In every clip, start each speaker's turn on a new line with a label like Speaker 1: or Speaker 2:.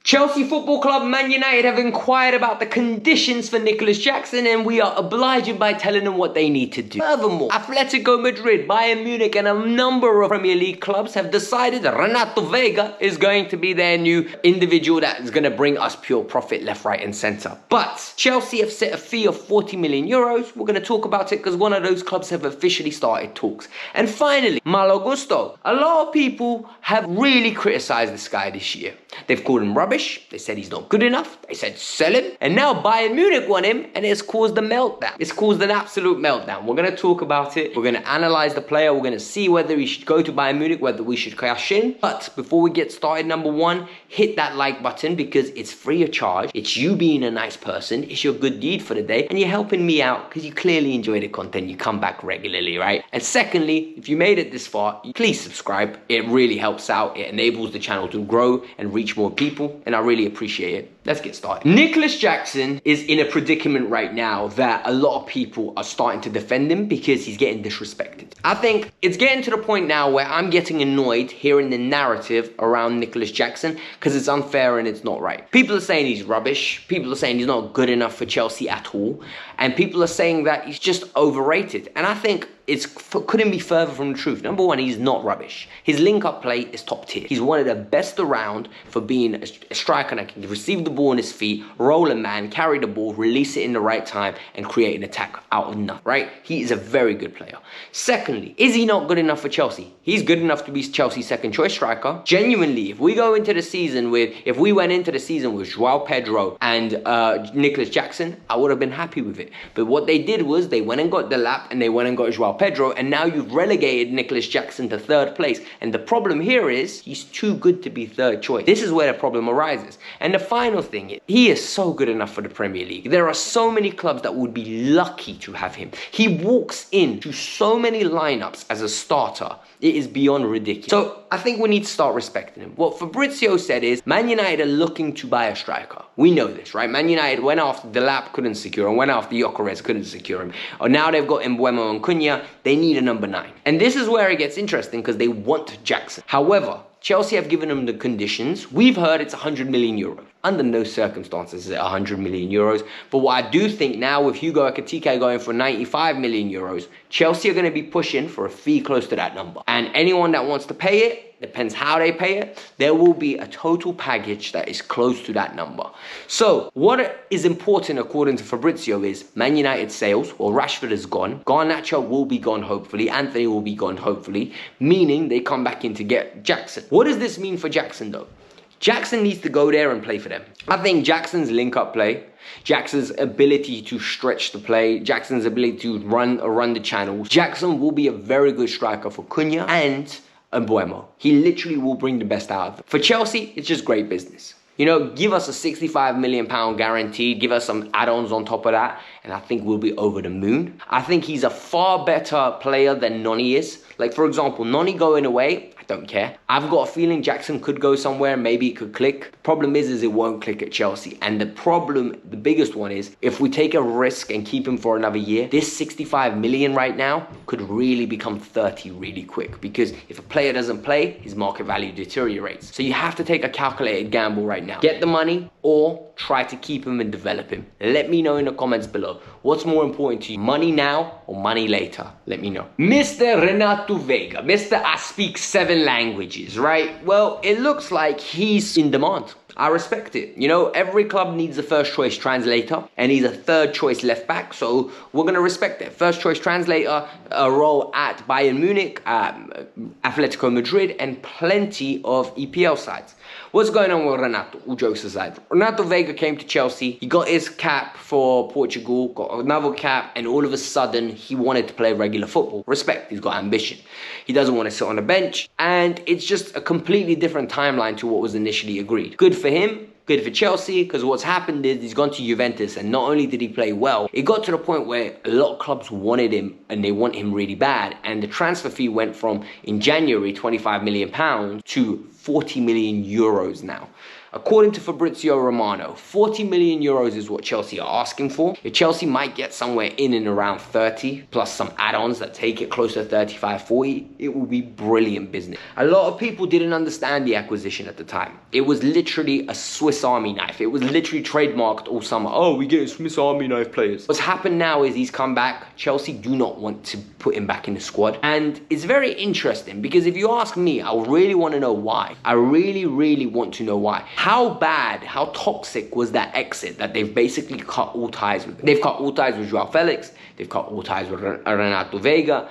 Speaker 1: Chelsea Football Club, Man United have inquired about the conditions for Nicolas Jackson, and we are obliged by telling them what they need to do. Furthermore, Atletico Madrid, Bayern Munich and a number of Premier League clubs have decided that Renato Veiga is going to be their new individual that is going to bring us pure profit left, right and centre. But Chelsea have set a fee of 40 million euros. We're going to talk about it because one of those clubs have officially started talks. And finally, Malo Gusto. A lot of people have really criticised this guy this year. They've called him rubbish. They said he's not good enough. They said sell him. And now Bayern Munich want him, and it's caused a meltdown. It's caused an absolute meltdown. We're going to talk about it. We're going to analyse the player. We're going to see whether he should go to Bayern Munich, whether we should cash in. But before we get started, number one, hit that like button because it's free of charge. It's you being a nice person. It's your good deed for the day. And you're helping me out because you clearly enjoy the content. You come back regularly, right? And secondly, if you made it this far, please subscribe. It really helps out. It enables the channel to grow and reach more people. And I really appreciate it. Let's get started. Nicolas Jackson is in a predicament right now that a lot of people are starting to defend him because he's getting disrespected. I think it's getting to the point now where I'm getting annoyed hearing the narrative around Nicolas Jackson because it's unfair and it's not right. People are saying he's rubbish. People are saying he's not good enough for Chelsea at all. And people are saying that he's just overrated. And I think couldn't be further from the truth. Number one, he's not rubbish. His link-up play is top tier. He's one of the best around for being a striker that can receive the ball on his feet, roll a man, carry the ball, release it in the right time, and create an attack out of nothing, right? He is a very good player. Secondly, is he not good enough for Chelsea? He's good enough to be Chelsea's second choice striker. Genuinely, if we went into the season with João Pedro and Nicolas Jackson, I would have been happy with it. But what they did was they went and got the lap and they went and got João Pedro, and now you've relegated Nicolas Jackson to third place. And the problem here is he's too good to be third choice. This is where the problem arises. And the final thing is, he is so good enough for the Premier League. There are so many clubs that would be lucky to have him. He walks into so many lineups as a starter. It is beyond ridiculous. So I think we need to start respecting him. What Fabrizio said is, Man United are looking to buy a striker. We know this, right? Man United went after Delap, couldn't secure him. Went after Gyökeres, couldn't secure him. Or now they've got Mbeumo and Cunha. They need a number 9. And this is where it gets interesting because they want Jackson. However, Chelsea have given him the conditions. We've heard it's 100 million euros. Under no circumstances is it 100 million euros. But what I do think now with Hugo Ekitike going for 95 million euros, Chelsea are going to be pushing for a fee close to that number. And anyone that wants to pay it, depends how they pay it, there will be a total package that is close to that number. So what is important according to Fabrizio is Man United sales, or Rashford is gone. Garnacho will be gone hopefully. Anthony will be gone hopefully. Meaning they come back in to get Jackson. What does this mean for Jackson though? Jackson needs to go there and play for them. I think Jackson's link-up play, Jackson's ability to stretch the play, Jackson's ability to run the channels, Jackson will be a very good striker for Cunha and Mbeumo. He literally will bring the best out of them. For Chelsea, it's just great business. You know, give us a £65 million guarantee, give us some add-ons on top of that, and I think we'll be over the moon. I think he's a far better player than Noni is. Like, for example, Noni going away, I don't care. I've got a feeling Jackson could go somewhere, maybe it could click. The problem is it won't click at Chelsea. And the biggest one is, if we take a risk and keep him for another year, this 65 million right now could really become 30 really quick. Because if a player doesn't play, his market value deteriorates. So you have to take a calculated gamble right now. Get the money or try to keep him and develop him. Let me know in the comments below. What's more important to you, money now or money later? Let me know. Mr. Renato Veiga, Mr. I speak 7 languages, right? Well, it looks like he's in demand. I respect it. You know, every club needs a first choice translator and he's a third choice left back. So we're going to respect it. First choice translator, a role at Bayern Munich, Atletico Madrid and plenty of EPL sides. What's going on with Renato? All jokes aside. Renato Veiga came to Chelsea. He got his cap for Portugal, got another cap, and all of a sudden, he wanted to play regular football. Respect, he's got ambition. He doesn't want to sit on the bench, and it's just a completely different timeline to what was initially agreed. Good for him. Good for Chelsea, because what's happened is he's gone to Juventus, and not only did he play well, it got to the point where a lot of clubs wanted him, and they want him really bad. And the transfer fee went from, in January, £25 million to 40 million euros now. According to Fabrizio Romano, 40 million euros is what Chelsea are asking for. If Chelsea might get somewhere in and around 30, plus some add-ons that take it closer to 35, 40, it will be brilliant business. A lot of people didn't understand the acquisition at the time. It was literally a Swiss Army knife. It was literally trademarked all summer. Oh, we get Swiss Army knife players. What's happened now is he's come back. Chelsea do not want to put him back in the squad. And it's very interesting because if you ask me, I really want to know why. I really want to know why. How bad, how toxic was that exit that they've basically cut all ties with? They've cut all ties with Joao Felix. They've cut all ties with Renato Vega.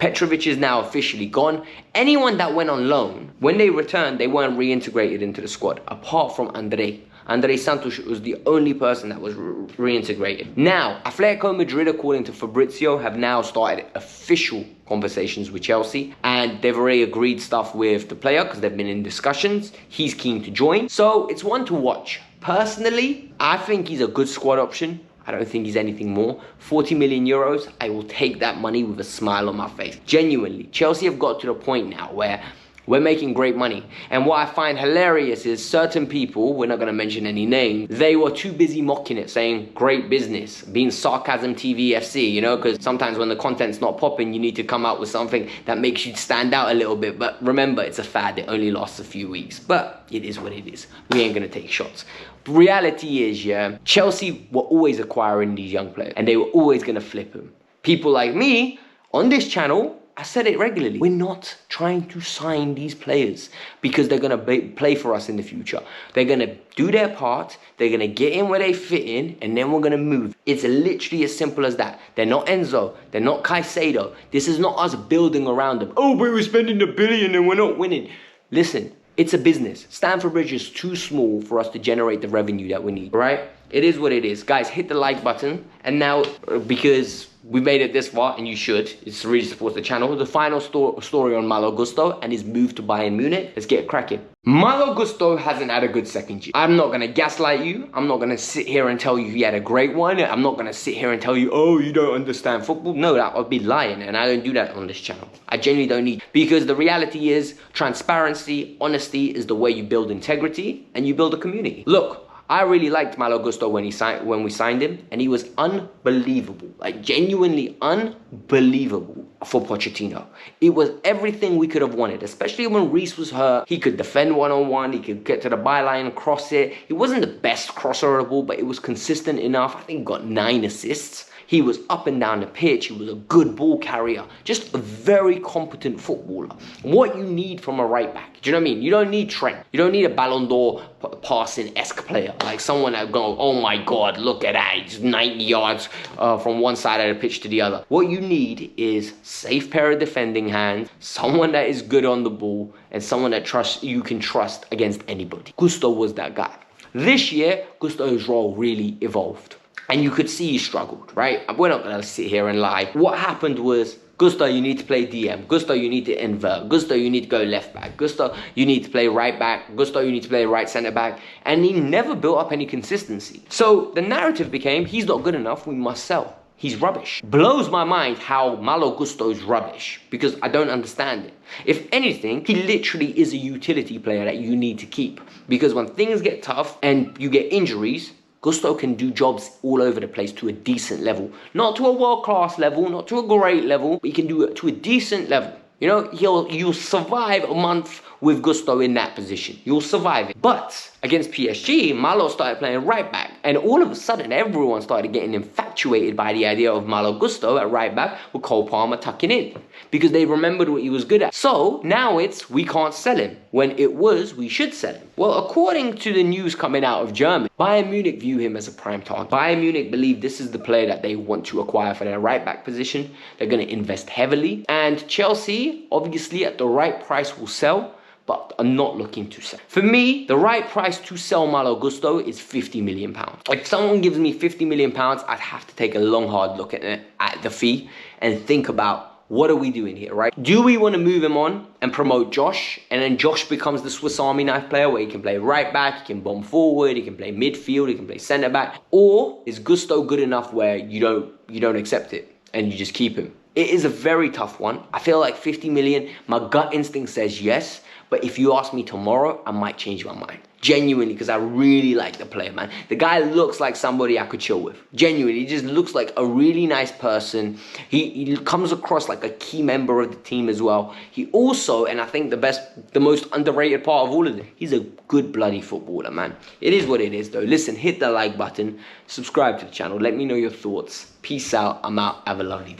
Speaker 1: Petrovic is now officially gone. Anyone that went on loan, when they returned, they weren't reintegrated into the squad, apart from Andre Santos was the only person that was reintegrated. Now, Atletico Madrid, according to Fabrizio, have now started official conversations with Chelsea, and they've already agreed stuff with the player because they've been in discussions. He's keen to join, so it's one to watch. Personally, I think he's a good squad option. I don't think he's anything more. 40 million euros, I will take that money with a smile on my face. Genuinely, Chelsea have got to the point now where we're making great money. And what I find hilarious is certain people, we're not going to mention any names, they were too busy mocking it, saying great business, being sarcasm TV FC, you know, because sometimes when the content's not popping, you need to come out with something that makes you stand out a little bit. But remember, it's a fad. It only lasts a few weeks. But it is what it is. We ain't going to take shots. Reality is, yeah, Chelsea were always acquiring these young players, and they were always going to flip them. People like me, on this channel, I said it regularly. We're not trying to sign these players because they're going to play for us in the future. They're going to do their part. They're going to get in where they fit in, and then we're going to move. It's literally as simple as that. They're not Enzo. They're not Caicedo. This is not us building around them. Oh, but we're spending $1 billion and we're not winning. Listen, it's a business. Stamford Bridge is too small for us to generate the revenue that we need, right? It is what it is. Guys, hit the like button. And now, because we made it this far, and you should, it's really supports the channel, the final story on Malo Gusto and his move to Bayern Munich. Let's get cracking. Malo Gusto hasn't had a good second year. I'm not going to gaslight you. I'm not going to sit here and tell you he had a great one. I'm not going to sit here and tell you, oh, you don't understand football. No, that would be lying, and I don't do that on this channel. I genuinely don't need, because the reality is transparency, honesty is the way you build integrity and you build a community. Look, I really liked Malo Gusto when we signed him, and he was unbelievable, like genuinely unbelievable for Pochettino. It was everything we could have wanted, especially when Reece was hurt. He could defend one-on-one, he could get to the byline, cross it. He wasn't the best crosser of the ball, but it was consistent enough. I think he got 9 assists. He was up and down the pitch. He was a good ball carrier. Just a very competent footballer. What you need from a right back. Do you know what I mean? You don't need Trent. You don't need a Ballon d'Or passing-esque player. Like someone that go, oh my God, look at that. It's 90 yards from one side of the pitch to the other. What you need is safe pair of defending hands, someone that is good on the ball, and someone that you can trust against anybody. Gusto was that guy. This year, Gusto's role really evolved. And you could see he struggled, right? We're not going to sit here and lie. What happened was, Gusto, you need to play DM. Gusto, you need to invert. Gusto, you need to go left back. Gusto, you need to play right back. Gusto, you need to play right centre back. And he never built up any consistency. So the narrative became, he's not good enough, we must sell. He's rubbish. Blows my mind how Malo Gusto's rubbish, because I don't understand it. If anything, he literally is a utility player that you need to keep. Because when things get tough and you get injuries, Gusto can do jobs all over the place to a decent level. Not to a world-class level, not to a great level, but he can do it to a decent level. You know, you'll survive a month with Gusto in that position. You'll survive it. But against PSG, Malo started playing right back. And all of a sudden, everyone started getting infatuated by the idea of Malo Gusto at right back with Cole Palmer tucking in. Because they remembered what he was good at. So now it's, we can't sell him. When it was, we should sell him. Well, according to the news coming out of Germany, Bayern Munich view him as a prime target. Bayern Munich believe this is the player that they want to acquire for their right back position. They're going to invest heavily. And Chelsea, obviously at the right price, will sell, but are not looking to sell. For me, the right price to sell Malo Gusto is £50 million. If someone gives me £50 million, I'd have to take a long, hard look at the fee and think about, what are we doing here, right? Do we want to move him on and promote Josh, and then Josh becomes the Swiss Army knife player where he can play right back, he can bomb forward, he can play midfield, he can play centre back? Or is Gusto good enough where you don't accept it and you just keep him? It is a very tough one. I feel like 50 million, my gut instinct says yes, but if you ask me tomorrow, I might change my mind. Genuinely, because I really like the player, man. The guy looks like somebody I could chill with. Genuinely, he just looks like a really nice person. He comes across like a key member of the team as well. He also, and I think the most underrated part of all of this, he's a good bloody footballer, man. It is what it is, though. Listen, hit the like button, subscribe to the channel, let me know your thoughts. Peace out, I'm out, have a lovely day.